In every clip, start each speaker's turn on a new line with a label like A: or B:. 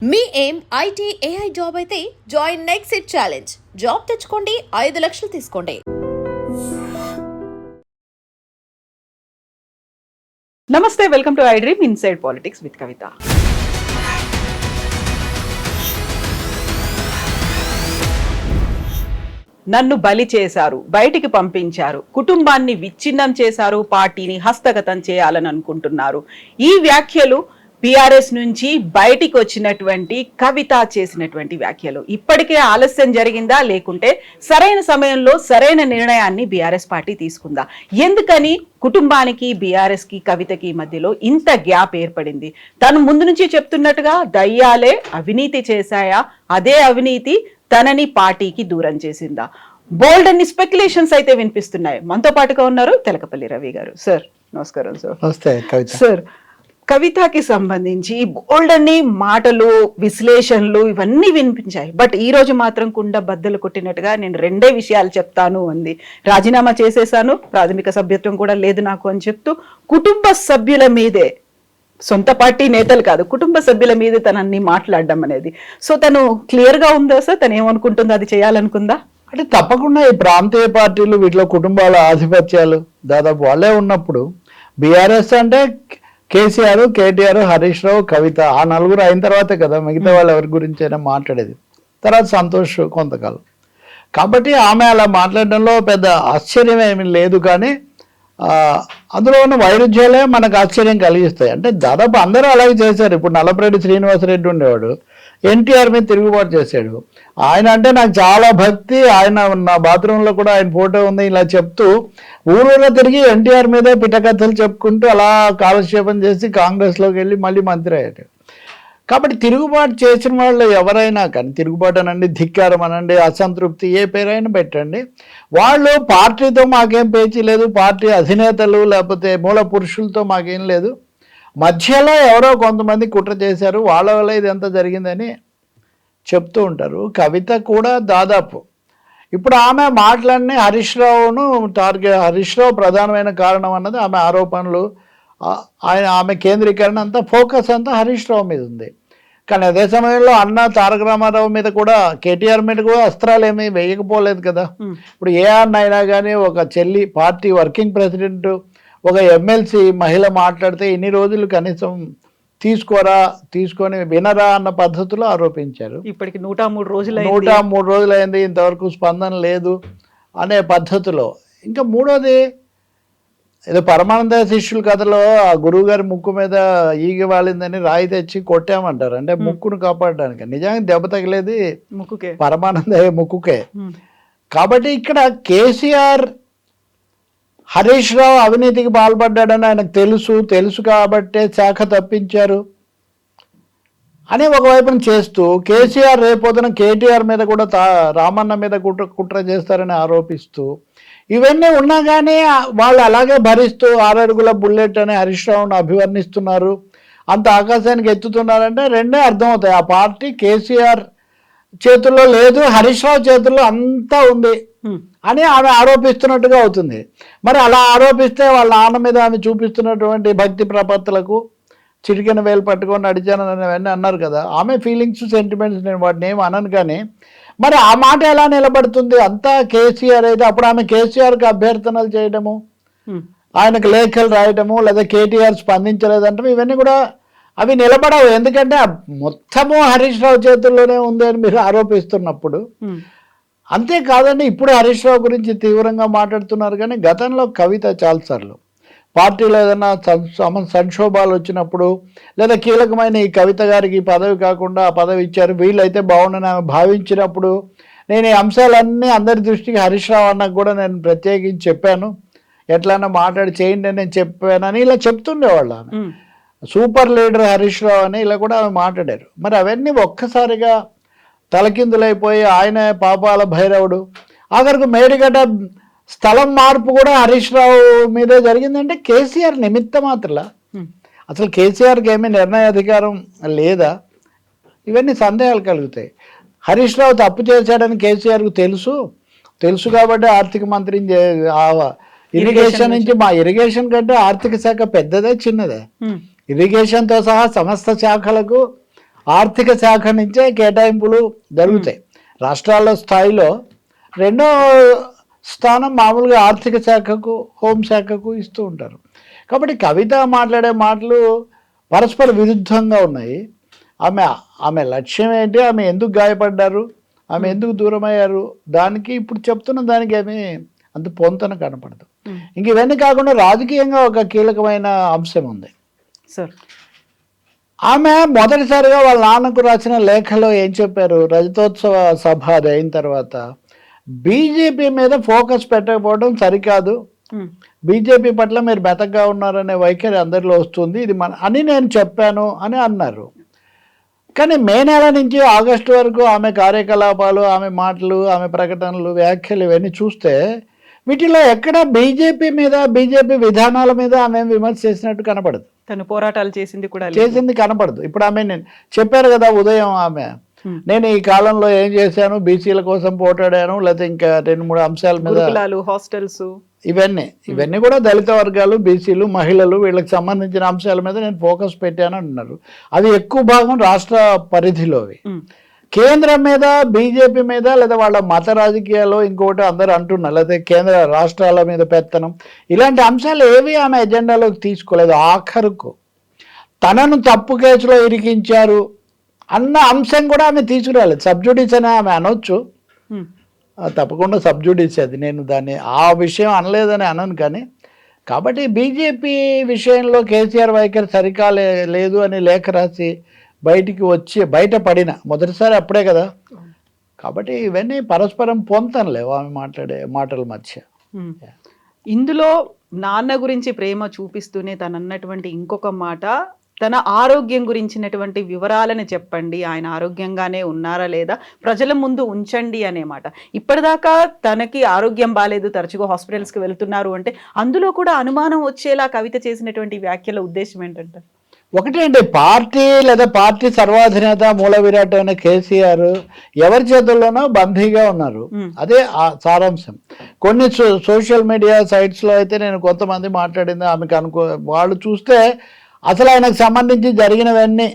A: మీ ఏం IT AI job అయితే join next it challenge. Job తెచ్చుకోండి, 5 లక్షలు తీసుకోండి.
B: నమస్తే, welcome to I dream inside politics with Kavitha. నన్ను బలి చేశారు, బయటికి పంపించారు, కుటుంబాన్ని విచ్ఛిన్నం చేశారు, పార్టీని హస్తగతం చేయాలని అనుకుంటున్నారు. ఈ వ్యాఖ్యలు బీఆర్ఎస్ నుంచి బయటికి వచ్చినటువంటి కవిత చేసినటువంటి వ్యాఖ్యలు. ఇప్పటికే ఆలస్యం జరిగిందా, లేకుంటే సరైన సమయంలో సరైన నిర్ణయాన్ని బీఆర్ఎస్ పార్టీ తీసుకుందా? ఎందుకని కుటుంబానికి బీఆర్ఎస్ కి కవితకి మధ్యలో ఇంత గ్యాప్ ఏర్పడింది? తను ముందు నుంచి చెప్తున్నట్టుగా దయ్యాలే అవినీతి చేశాయా, అదే అవినీతి తనని పార్టీకి దూరం చేసిందా? బోల్డ్ అన్ని స్పెక్యులేషన్స్ అయితే వినిపిస్తున్నాయి. మనతో పాటుగా ఉన్నారు తెలకపల్లి రవి గారు. సార్ నమస్కారం. సార్
C: నమస్తే కవిత.
B: సార్, కవితకి సంబంధించి బోల్డ్ అన్ని మాటలు, విశ్లేషణలు ఇవన్నీ వినిపించాయి. బట్ ఈ రోజు మాత్రం కుండ బద్దలు కొట్టినట్టుగా నేను 2 విషయాలు చెప్తాను అంది. రాజీనామా చేసేసాను, ప్రాథమిక సభ్యత్వం కూడా లేదు నాకు అని చెప్తూ కుటుంబ సభ్యుల మీదే, సొంత పార్టీ నేతలు కాదు, కుటుంబ సభ్యుల మీద తనన్ని మాట్లాడడం అనేది. సో తను క్లియర్ గా ఉందా సార్? తను ఏమనుకుంటుందో అది చేయాలనుకుందా?
C: అంటే తప్పకుండా ఈ ప్రాంతీయ పార్టీలు వీటిలో కుటుంబాల ఆధిపత్యాలు దాదాపు వాళ్ళే ఉన్నప్పుడు బీఆర్ఎస్ అంటే కేసీఆర్, కేటీఆర్, హరీష్ రావు, కవిత, ఆ నలుగురు అయిన తర్వాతే కదా మిగతా వాళ్ళు ఎవరి గురించి అయినా మాట్లాడేది. తర్వాత సంతోష్ కొంతకాలం. కాబట్టి ఆమె అలా మాట్లాడడంలో పెద్ద ఆశ్చర్యం ఏమీ లేదు. కానీ అందులో ఉన్న వైరుధ్యాలే మనకు ఆశ్చర్యం కలిగిస్తాయి. అంటే దాదాపు అందరూ అలాగే చేశారు. ఇప్పుడు నల్లపరెడ్డి శ్రీనివాసరెడ్డి ఉండేవాడు, ఎన్టీఆర్ మీద తిరుగుబాటు చేశాడు. ఆయన అంటే నాకు చాలా భక్తి, ఆయన నా బాత్రూంలో కూడా ఆయన ఫోటో ఉంది ఇలా చెప్తూ ఊరూరా తిరిగి ఎన్టీఆర్ మీదే పిట్టకథలు చెప్పుకుంటూ అలా కాలక్షేపం చేసి కాంగ్రెస్లోకి వెళ్ళి మళ్ళీ మంత్రి అయ్యాడు. కాబట్టి తిరుగుబాటు చేసిన వాళ్ళు ఎవరైనా కానీ, తిరుగుబాటు అనండి, ధిక్కారం అనండి, అసంతృప్తి, ఏ పేరైనా పెట్టండి, వాళ్ళు పార్టీతో మాకేం పేచీ లేదు, పార్టీ అధినేతలు లేకపోతే మూల పురుషులతో మాకేం లేదు, మధ్యలో ఎవరో కొంతమంది కుట్ర చేశారు, వాళ్ళ వల్ల ఇదంతా జరిగిందని చెప్తూ ఉంటారు. కవిత కూడా దాదాపు ఇప్పుడు ఆమె మాటలన్నీ హరీష్ రావును హరీష్ రావు ప్రధానమైన కారణం అన్నది ఆమె ఆరోపణలు. ఆమె కేంద్రీకరణ అంతా, ఫోకస్ అంతా హరీష్ రావు మీద ఉంది. కానీ అదే సమయంలో అన్న తారక రామారావు మీద కూడా, కేటీఆర్ మీద కూడా అస్త్రాలు ఏమీ వేయకపోలేదు కదా. ఇప్పుడు ఏ అన్న అయినా కానీ ఒక చెల్లి పార్టీ వర్కింగ్ ప్రెసిడెంట్, ఒక ఎమ్మెల్సీ మహిళ మాట్లాడితే ఇన్ని రోజులు కనీసం తీసుకొని వినరా అన్న పద్ధతిలో ఆరోపించారు.
B: ఇప్పటికి 103
C: రోజులు అయింది, ఇంతవరకు స్పందన లేదు అనే పద్ధతిలో. ఇంకా మూడోది, ఏదో పరమానంద శిష్యుల కథలో ఆ గురువు గారి ముక్కు మీద ఈగ వాలిందని రాయి తెచ్చి కొట్టామంటారు. అంటే ముక్కును కాపాడడానికి. నిజానికి దెబ్బ తగిలేది
B: ముక్కుకే,
C: పరమానంద ముక్కుకే. కాబట్టి ఇక్కడ కేసీఆర్ హరీష్ రావు అవినీతికి పాల్పడ్డాడని ఆయనకు తెలుసు కాబట్టే శాఖ తప్పించారు అని ఒకవైపున చేస్తూ, కేసీఆర్ రేపొద్దున కేటీఆర్ మీద కూడా రామన్న మీద కుట్ర చేస్తారని ఆరోపిస్తూ, ఇవన్నీ ఉన్నా కానీ వాళ్ళు అలాగే భరిస్తూ 6 అడుగుల బుల్లెట్ అని హరీష్ రావును అభివర్ణిస్తున్నారు, అంత ఆకాశానికి ఎత్తుతున్నారంటే 2 అర్థమవుతాయి. ఆ పార్టీ కేసీఆర్ చేతుల్లో లేదు, హరీష్ రావు చేతుల్లో అంతా ఉంది అని ఆమె ఆరోపిస్తున్నట్టుగా అవుతుంది. మరి అలా ఆరోపిస్తే వాళ్ళ నాన్న మీద ఆమె చూపిస్తున్నటువంటి భక్తి ప్రపత్తులకు చిటికెన వేలు పట్టుకొని నడిచానని అవన్నీ అన్నారు కదా. ఆమె ఫీలింగ్స్, సెంటిమెంట్స్, నేను వాటిని ఏమి అనను. కానీ మరి ఆ మాట ఎలా నిలబడుతుంది? అంతా కేసీఆర్ అయితే అప్పుడు ఆమె కేసీఆర్కి అభ్యర్థనలు చేయడము, ఆయనకు లేఖలు రాయడము, లేదా కేటీఆర్ స్పందించలేదంటే ఇవన్నీ కూడా అవి నిలబడవు. ఎందుకంటే మొత్తము హరీష్ రావు చేతుల్లోనే ఉంది అని మీరు ఆరోపిస్తున్నప్పుడు. అంతేకాదండి, ఇప్పుడు హరీష్ రావు గురించి తీవ్రంగా మాట్లాడుతున్నారు. కానీ గతంలో కవిత చాలాసార్లు పార్టీలో ఏదైనా సంక్షోభాలు వచ్చినప్పుడు, లేదా కీలకమైన ఈ కవిత గారికి పదవి కాకుండా ఆ పదవి ఇచ్చారు, వీళ్ళైతే బాగుండని ఆమె భావించినప్పుడు నేను ఈ అంశాలన్నీ అందరి దృష్టికి హరీష్ రావు అన్నకు కూడా నేను ప్రత్యేకించి చెప్పాను, ఎట్లన్నా మాట్లాడి చేయండి అని చెప్పానని ఇలా చెప్తుండేవాళ్ళు. ఆమె సూపర్ లీడర్ హరీష్ రావు అని ఇలా కూడా ఆమె మాట్లాడారు. మరి అవన్నీ ఒక్కసారిగా తలకిందులైపోయి ఆయన పాపాల భైరవుడు, ఆఖరికి మేడిగడ్డ స్థలం మార్పు కూడా హరీష్ రావు మీదే జరిగిందంటే కేసీఆర్ నిమిత్త మాత్రలా? అసలు కేసీఆర్కి ఏమీ నిర్ణయాధికారం లేదా? ఇవన్నీ సందేహాలు కలుగుతాయి. హరీష్ రావు తప్పు చేశాడని కేసీఆర్కు తెలుసు కాబట్టి ఆర్థిక మంత్రిని ఇరిగేషన్ నుంచి, మా ఇరిగేషన్ కంటే ఆర్థిక శాఖ పెద్దదే చిన్నదే? ఇరిగేషన్తో సహా సమస్త శాఖలకు ఆర్థిక శాఖ నుంచే కేటాయింపులు జరుగుతాయి. రాష్ట్రాల స్థాయిలో రెండో స్థానం మామూలుగా ఆర్థిక శాఖకు, హోంశాఖకు ఇస్తూ ఉంటారు. కాబట్టి కవిత మాట్లాడే మాటలు పరస్పర విరుద్ధంగా ఉన్నాయి. ఆమె లక్ష్యం ఏంటి, ఆమె ఎందుకు గాయపడ్డారు, ఆమె ఎందుకు దూరం అయ్యారు, దానికి ఇప్పుడు చెప్తున్న దానికి ఏమీ అంత పొంతన కనపడదు. ఇంక ఇవన్నీ కాకుండా రాజకీయంగా ఒక కీలకమైన అంశం ఉంది
B: సార్.
C: ఆమె మొదటిసారిగా వాళ్ళ నాన్నకు రాసిన లేఖలో ఏం చెప్పారు, రజతోత్సవ సభ అది అయిన తర్వాత బీజేపీ మీద ఫోకస్ పెట్టకపోవడం సరికాదు, బీజేపీ పట్ల మీరు బెతకగా ఉన్నారనే వైఖరి అందరిలో వస్తుంది, ఇది అని నేను చెప్పాను అని అన్నారు. కానీ మే నెల నుంచి ఆగస్టు వరకు ఆమె కార్యకలాపాలు, ఆమె మాటలు, ఆమె ప్రకటనలు, వ్యాఖ్యలు ఇవన్నీ చూస్తే వీటిలో ఎక్కడ బీజేపీ మీద, బీజేపీ విధానాల మీద ఆమె విమర్శ చేసినట్టు కనపడదు.
B: తను పోరాటాలు చేసింది
C: కనపడదు. ఇప్పుడు ఆమె నేను చెప్పారు కదా ఉదయం, ఆమె నేను ఈ కాలంలో ఏం చేశాను, బీసీల కోసం పోరాడాను, లేకపోతే ఇంకా 2-3 అంశాల మీద,
B: హాస్టల్స్,
C: ఇవన్నీ కూడా దళిత వర్గాలు, బీసీలు, మహిళలు, వీళ్ళకి సంబంధించిన అంశాల మీద నేను ఫోకస్ పెట్టాను అంటున్నారు. అవి ఎక్కువ భాగం రాష్ట్ర పరిధిలోవి. కేంద్రం మీద, బీజేపీ మీద, లేదా వాళ్ళ మత రాజకీయాలు ఇంకొకటి అందరూ అంటున్నారు, లేకపోతే కేంద్ర రాష్ట్రాల మీద పెత్తనం, ఇలాంటి అంశాలు ఏవి ఆమె ఎజెండాలోకి తీసుకోలేదు. ఆఖరుకు తనను తప్పు కేసులో ఇరికించారు అన్న అంశం కూడా ఆమె తీసుకురాలేదు. సబ్జుడిస్ అని ఆమె అనొచ్చు, తప్పకుండా సబ్జుడిస్ అది, నేను దాన్ని ఆ విషయం అనలేదని అనను. కానీ కాబట్టి బీజేపీ విషయంలో కేసీఆర్ వైఖరి సరికా లేదు అని లేఖ రాసి బయటపడిన మొదటిసారి అప్పుడే కదా. కాబట్టి ఇవన్నీ పరస్పరం పొంతనలేవు ఆమె మాట్లాడే మాటల మధ్య.
B: ఇందులో నాన్న గురించి ప్రేమ చూపిస్తూనే తను అన్నటువంటి ఇంకొక మాట, తన ఆరోగ్యం గురించినటువంటి వివరాలను చెప్పండి, ఆయన ఆరోగ్యంగానే ఉన్నారా లేదా ప్రజల ముందు ఉంచండి అనే మాట. ఇప్పటిదాకా తనకి ఆరోగ్యం బాగాలేదు, తరచుగా హాస్పిటల్స్కి వెళ్తున్నారు అంటే అందులో కూడా అనుమానం వచ్చేలా కవిత చేసినటువంటి వ్యాఖ్యల ఉద్దేశం ఏంటంటే,
C: ఒకటి అండి, పార్టీ లేదా పార్టీ సర్వాధినేత మూల విరాట్ అయిన కేసీఆర్ ఎవరి చేతుల్లోనో బందీగా ఉన్నారు. అదే ఆ సారాంశం. కొన్ని సోషల్ మీడియా సైట్స్లో అయితే నేను కొంతమంది మాట్లాడింది ఆమెకు వాళ్ళు చూస్తే అసలు ఆయనకు సంబంధించి జరిగినవన్నీ,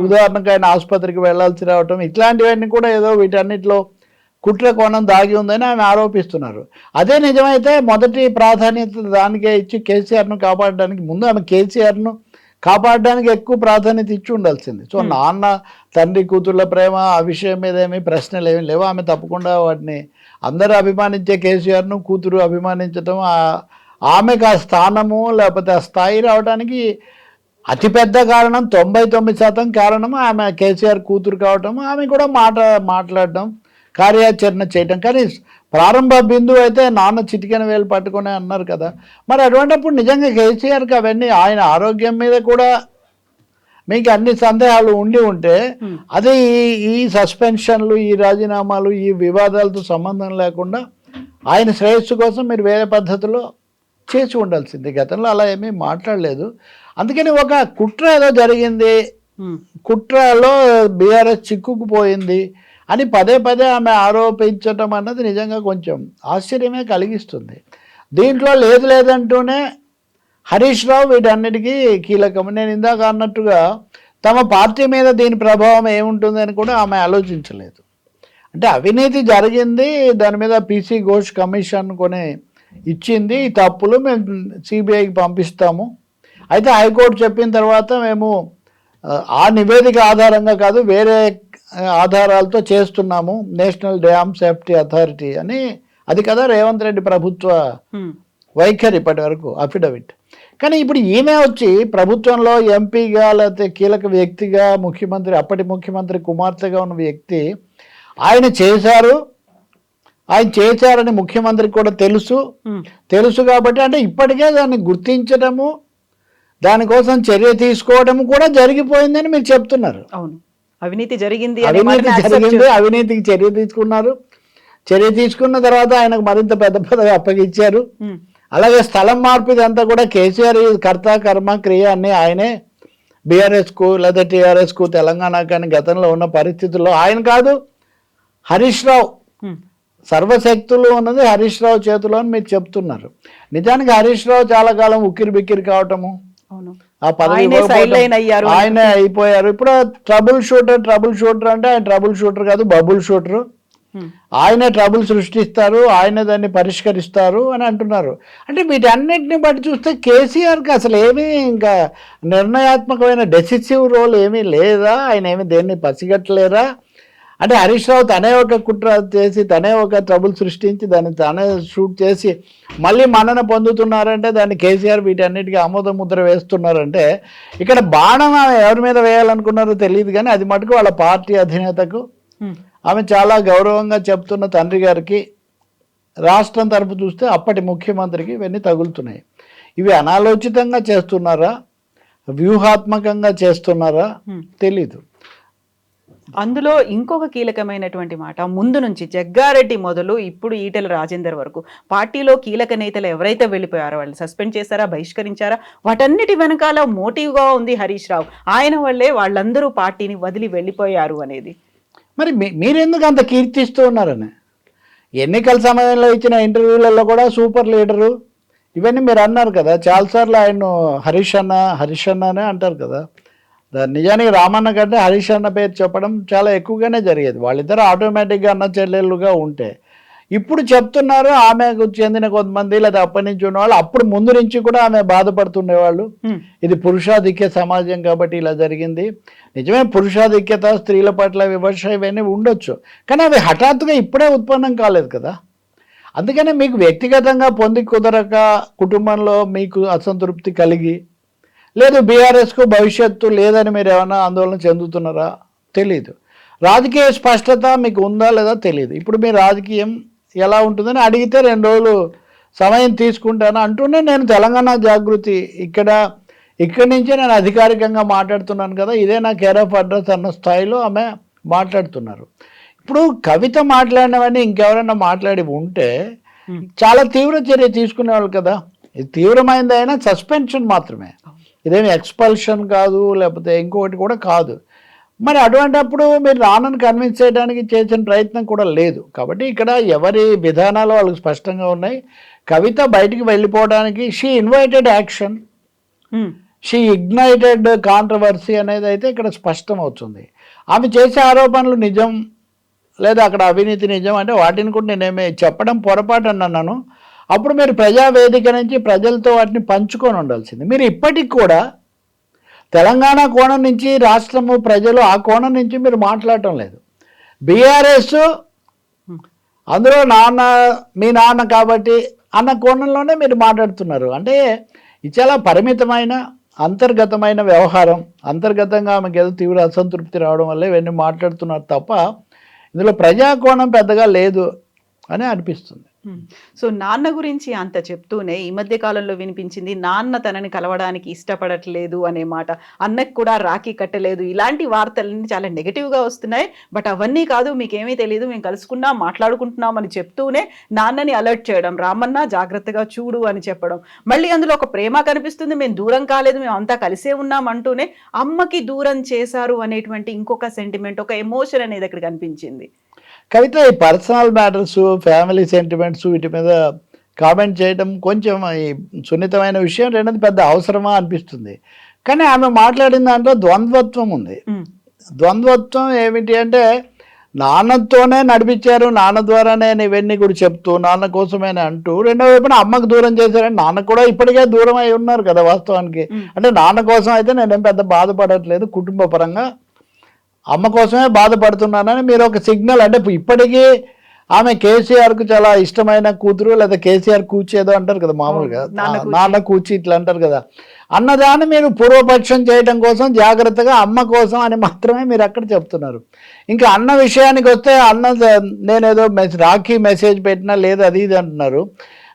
C: ఉదాహరణకు ఆయన ఆసుపత్రికి వెళ్లాల్సి రావటం, ఇట్లాంటివన్నీ కూడా ఏదో వీటన్నిటిలో కుట్ర కోణం దాగి ఉందని ఆమె ఆరోపిస్తున్నారు. అదే నిజమైతే మొదటి ప్రాధాన్యత దానికే ఇచ్చి కేసీఆర్ను కాపాడడానికి, ముందు ఆమె కేసీఆర్ను కాపాడడానికి ఎక్కువ ప్రాధాన్యత ఇచ్చి ఉండాల్సింది. సో నాన్న తండ్రి కూతుర్ల ప్రేమ ఆ విషయం మీద ఏమీ ప్రశ్నలు ఏమీ లేవు. ఆమె తప్పకుండా వాటిని, అందరూ అభిమానించే కేసీఆర్ను కూతురు అభిమానించడం, ఆమెకు ఆ స్థానము లేకపోతే ఆ స్థాయి రావడానికి అతిపెద్ద కారణం, 99% కారణం ఆమె కేసీఆర్ కూతురు కావటం, ఆమె కూడా మాట్లాడడం, కార్యాచరణ చేయటం. కానీ ప్రారంభ బిందువు అయితే నాన్న చిటికెన వేలు పట్టుకునే అన్నారు కదా. మరి అటువంటిప్పుడు నిజంగా కేసీఆర్కి అవన్నీ, ఆయన ఆరోగ్యం మీద కూడా మీకు అన్ని సందేహాలు ఉండి ఉంటే అదే ఈ సస్పెన్షన్లు, ఈ రాజీనామాలు, ఈ వివాదాలతో సంబంధం లేకుండా ఆయన శ్రేయస్సు కోసం మీరు వేరే పద్ధతిలో చేసి ఉండాల్సింది. గతంలో అలా ఏమీ మాట్లాడలేదు. అందుకని ఒక కుట్ర ఏదో జరిగింది, కుట్రలో బీఆర్ఎస్ చిక్కుకుపోయింది అని పదే ఆమె ఆరోపించటం అన్నది నిజంగా కొంచెం ఆశ్చర్యమే కలిగిస్తుంది. దీంట్లో లేదంటూనే హరీష్ రావు వీటన్నిటికీ కీలకం. నేను ఇందాక అన్నట్టుగా తమ పార్టీ మీద దీని ప్రభావం ఏముంటుందని కూడా ఆమె ఆలోచించలేదు. అంటే అవినీతి జరిగింది, దాని మీద పీసీ ఘోష్ కమిషన్ ఇచ్చింది, ఈ తప్పులు మేము సిబిఐకి పంపిస్తాము, అయితే హైకోర్టు చెప్పిన తర్వాత మేము ఆ నివేదిక ఆధారంగా కాదు వేరే ఆధారాలతో చేస్తున్నాము, నేషనల్ డ్యామ్ సేఫ్టీ అథారిటీ అని, అది కదా రేవంత్ రెడ్డి ప్రభుత్వ వైఖరి ఇప్పటి వరకు అఫిడవిట్. కానీ ఇప్పుడు ఈమె వచ్చి ప్రభుత్వంలో ఎంపీగా లేకపోతే కీలక వ్యక్తిగా, అప్పటి ముఖ్యమంత్రి కుమార్తెగా ఉన్న వ్యక్తి, ఆయన చేశారని ముఖ్యమంత్రికి కూడా తెలుసు కాబట్టి, అంటే ఇప్పటికే దాన్ని గుర్తించడము, దానికోసం చర్య తీసుకోవడం కూడా జరిగిపోయిందని మీరు చెప్తున్నారు.
B: అవును, అవినీతి జరిగింది,
C: అవినీతికి చర్య తీసుకున్నారు. చర్య తీసుకున్న తర్వాత ఆయనకు మరింత పెద్ద పదవి అప్పగించారు. అలాగే స్థలం మార్పు ఇదంతా కూడా కేసీఆర్ కర్త కర్మ క్రియ అన్ని ఆయనే, బీఆర్ఎస్కు లేదా టీఆర్ఎస్కు తెలంగాణ కానీ గతంలో ఉన్న పరిస్థితుల్లో ఆయన కాదు హరీష్ రావు, సర్వశక్తులు ఉన్నది హరీష్ రావు చేతిలో అని మీరు చెప్తున్నారు. నిజానికి హరీష్ రావు చాలా కాలం ఉక్కిరి బిక్కిరి కావటము,
B: అవును.
C: ఆ పదవి
B: ఆయనే
C: ఇవ్వకపోవడం,
B: sideline అయ్యారు.
C: ఆయనే అయిపోయారు. ఇప్పుడు ట్రబుల్ షూటర్ అంటే ఆయన ట్రబుల్ షూటర్ కాదు, బబుల్ షూటర్. ఆయనే ట్రబుల్ సృష్టిస్తారు, ఆయనే దాన్ని పరిష్కరిస్తారు అని అంటున్నారు. అంటే వీటన్నిటిని బట్టి చూస్తే కేసీఆర్కి అసలు ఏమీ ఇంకా నిర్ణయాత్మకమైన డెసిసివ్ రోల్ ఏమీ లేదా? ఆయన ఏమి దేన్ని పసిగట్టలేరా? అంటే హరీష్ రావు తనే ఒక కుట్ర చేసి, తనే ఒక ట్రబుల్ సృష్టించి, దాన్ని తనే షూట్ చేసి మళ్ళీ మన్నన పొందుతున్నారంటే దాన్ని కేసీఆర్ వీటన్నిటికీ ఆమోద ముద్ర వేస్తున్నారంటే ఇక్కడ బాణం ఎవరి మీద వేయాలనుకున్నారో తెలియదు, కానీ అది మటుకు వాళ్ళ పార్టీ అధినేతకు ఆమె చాలా గౌరవంగా చెప్తున్న తండ్రి గారికి, రాష్ట్రం తరపు చూస్తే అప్పటి ముఖ్యమంత్రికి ఇవన్నీ తగులుతున్నాయి. ఇవి అనాలోచితంగా చేస్తున్నారా, వ్యూహాత్మకంగా చేస్తున్నారా తెలీదు.
B: అందులో ఇంకొక కీలకమైనటువంటి మాట, ముందు నుంచి జగ్గారెడ్డి మొదలు ఇప్పుడు ఈటెల రాజేందర్ వరకు పార్టీలో కీలక నేతలు ఎవరైతే వెళ్ళిపోయారో వాళ్ళు సస్పెండ్ చేశారా, బహిష్కరించారా, వాటన్నిటి వెనకాల మోటివ్గా ఉంది హరీష్ రావు. ఆయన వల్లే వాళ్ళందరూ పార్టీని వదిలి వెళ్ళిపోయారు అనేది.
C: మరి మీరెందుకు అంత కీర్తిస్తూ ఉన్నారని? ఎన్నికల సమయంలో ఇచ్చిన ఇంటర్వ్యూలలో కూడా సూపర్ లీడరు ఇవన్నీ మీరు అన్నారు కదా, చాలాసార్లు ఆయన హరీష్ అన్ననే అంటారు కదా. నిజానికి రామన్న కంటే హరీష్ అన్న పేరు చెప్పడం చాలా ఎక్కువగానే జరిగేది. వాళ్ళిద్దరు ఆటోమేటిక్గా అన్న చెల్లెళ్ళుగా ఉంటే ఇప్పుడు చెప్తున్నారు ఆమెకు చెందిన కొంతమంది లేదా అప్పటి నుంచి ఉన్నవాళ్ళు అప్పుడు ముందు నుంచి కూడా ఆమె బాధపడుతుండేవాళ్ళు. ఇది పురుషాధిక్య సమాజం కాబట్టి ఇలా జరిగింది. నిజమే, పురుషాధిక్యత, స్త్రీల పట్ల వివక్ష ఇవన్నీ ఉండొచ్చు, కానీ అవి హఠాత్తుగా ఇప్పుడే ఉత్పన్నం కాలేదు కదా. అందుకనే మీకు వ్యక్తిగతంగా పొంది కుదరక కుటుంబంలో మీకు అసంతృప్తి కలిగి, లేదు బీఆర్ఎస్కు భవిష్యత్తు లేదని మీరు ఏమైనా ఆందోళన చెందుతున్నారా తెలీదు. రాజకీయ స్పష్టత మీకు ఉందా లేదా తెలియదు. ఇప్పుడు మీ రాజకీయం ఎలా ఉంటుందని అడిగితే 2 రోజులు సమయం తీసుకుంటాను అంటూనే నేను తెలంగాణ జాగృతి ఇక్కడి నుంచే నేను అధికారికంగా మాట్లాడుతున్నాను కదా, ఇదే నా కేర్ ఆఫ్ అడ్రస్ అన్న స్థాయిలో ఆమె మాట్లాడుతున్నారు. ఇప్పుడు కవిత మాట్లాడినవన్నీ ఇంకెవరైనా మాట్లాడి ఉంటే చాలా తీవ్ర చర్య తీసుకునేవాళ్ళు కదా. ఇది తీవ్రమైనదైనా సస్పెన్షన్ మాత్రమే, ఇదేమి ఎక్స్పల్షన్ కాదు, లేకపోతే ఇంకొకటి కూడా కాదు. మరి అటువంటిప్పుడు మీరు నాన్నను కన్విన్స్ చేయడానికి చేసిన ప్రయత్నం కూడా లేదు. కాబట్టి ఇక్కడ ఎవరి విధానాలు వాళ్ళకి స్పష్టంగా ఉన్నాయి. కవిత బయటికి వెళ్ళిపోవడానికి she invited action, she ignited controversy అనేది అయితే ఇక్కడ స్పష్టం అవుతుంది. ఆమె చేసే ఆరోపణలు నిజం లేదా అక్కడ అవినీతి నిజం అంటే వాటిని కూడా నేనేమి చెప్పడం పొరపాటు అన్నాను. అప్పుడు మీరు ప్రజావేదిక నుంచి ప్రజలతో వాటిని పంచుకొని ఉండాల్సింది. మీరు ఇప్పటికి కూడా తెలంగాణ కోణం నుంచి, రాష్ట్రము ప్రజలు ఆ కోణం నుంచి మీరు మాట్లాడటం లేదు. బీఆర్ఎస్ అందులో మీ నాన్న కాబట్టి అన్న కోణంలోనే మీరు మాట్లాడుతున్నారు. అంటే ఇది చాలా పరిమితమైన అంతర్గతమైన వ్యవహారం. అంతర్గతంగా ఆమెకు ఏదో తీవ్ర అసంతృప్తి రావడం వల్ల ఇవన్నీ మాట్లాడుతున్నారు తప్ప ఇందులో ప్రజాకోణం పెద్దగా లేదు అని అనిపిస్తుంది.
B: సో నాన్న గురించి అంత చెప్తూనే ఈ మధ్య కాలంలో వినిపించింది నాన్న తనని కలవడానికి ఇష్టపడట్లేదు అనే మాట, అన్నకు కూడా రాఖీ కట్టలేదు, ఇలాంటి వార్తలన్నీ చాలా నెగిటివ్గా వస్తున్నాయి. బట్ అవన్నీ కాదు, మీకేమీ తెలియదు, మేము కలుసుకున్నాం మాట్లాడుకుంటున్నాం అని చెప్తూనే నాన్నని అలర్ట్ చేయడం, రామన్న జాగ్రత్తగా చూడు అని చెప్పడం, మళ్ళీ అందులో ఒక ప్రేమ కనిపిస్తుంది, మేము దూరం కాలేదు మేము అంతా కలిసే ఉన్నాం అంటూనే అమ్మకి దూరం చేశారు అనేటువంటి ఇంకొక సెంటిమెంట్, ఒక ఎమోషన్ అనేది అక్కడ కనిపించింది.
C: కవిత ఈ పర్సనల్ మ్యాటర్స్, ఫ్యామిలీ సెంటిమెంట్స్ వీటి మీద కామెంట్ చేయడం కొంచెం ఈ సున్నితమైన విషయం, రెండోది పెద్ద అవసరమా అనిపిస్తుంది. కానీ ఆమె మాట్లాడిన దాంట్లో ద్వంద్వత్వం ఉంది. ద్వంద్వత్వం ఏమిటి అంటే నాన్నతోనే నడిపించారు, నాన్న ద్వారానే ఇవన్నీ కూడా చెప్తూ నాన్న కోసమేనే అంటూ, రెండో వైపున అమ్మకు దూరం చేశారని నాన్న కూడా ఇప్పటికే దూరం అయి ఉన్నారు కదా వాస్తవానికి. అంటే నాన్న కోసం అయితే నేనేం పెద్ద బాధపడట్లేదు, కుటుంబ పరంగా అమ్మ కోసమే బాధపడుతున్నానని మీరు ఒక సిగ్నల్. అంటే ఇప్పటికీ ఆమె కేసీఆర్కు చాలా ఇష్టమైన కూతురు, లేదా కేసీఆర్ కూర్చేదో అంటారు కదా మామూలుగా, నాన్న కూర్చి ఇట్లా అంటారు కదా, అన్నదాన్ని మీరు పూర్వపక్షం చేయడం కోసం జాగ్రత్తగా అమ్మ కోసం అని మాత్రమే మీరు అక్కడ చెప్తున్నారు. ఇంకా అన్న విషయానికి వస్తే అన్న నేనేదో రాఖీ మెసేజ్ పెట్టినా లేదు అది ఇది అంటున్నారు.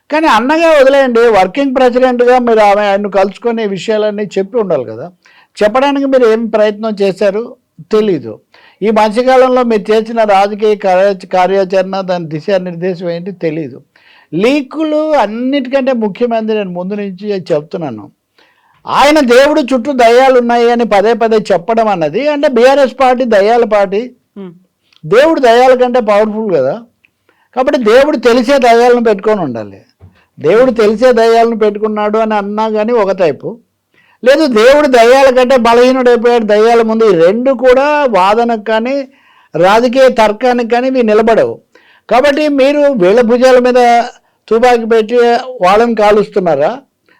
C: కానీ అన్నగా వదిలేయండి, వర్కింగ్ ప్రెసిడెంట్గా మీరు ఆయన కలుసుకునే విషయాలన్నీ చెప్పి ఉండాలి కదా. చెప్పడానికి మీరు ఏం ప్రయత్నం చేశారు తెలీదు. ఈ మధ్యకాలంలో మీరు చేసిన రాజకీయ కార్యాచరణ, దాని దిశానిర్దేశం ఏంటి తెలీదు. లీకులు అన్నిటికంటే ముఖ్యమైనది నేను ముందు నుంచి చెప్తున్నాను. ఆయన దేవుడు చుట్టూ దయ్యాలు ఉన్నాయి అని పదే పదే చెప్పడం అన్నది అంటే బీఆర్ఎస్ పార్టీ దయ్యాల పార్టీ. దేవుడు దయ్యాల కంటే పవర్ఫుల్ కదా. కాబట్టి దేవుడు తెలిసే దయ్యాలను పెట్టుకొని ఉండాలి. దేవుడు తెలిసే దయ్యాలను పెట్టుకున్నాడు అని అన్నా కానీ ఒక టైపు, లేదు దేవుడు దయ్యాల కంటే బలహీనుడైపోయాడు దయ్యాల ముందు. ఈ రెండు కూడా వాదనకు కానీ రాజకీయ తర్కానికి కానీ మీరు నిలబడవు. కాబట్టి మీరు వీళ్ళ భుజాల మీద తుపాకీ పెట్టి వాళ్ళని కాలుస్తున్నారా,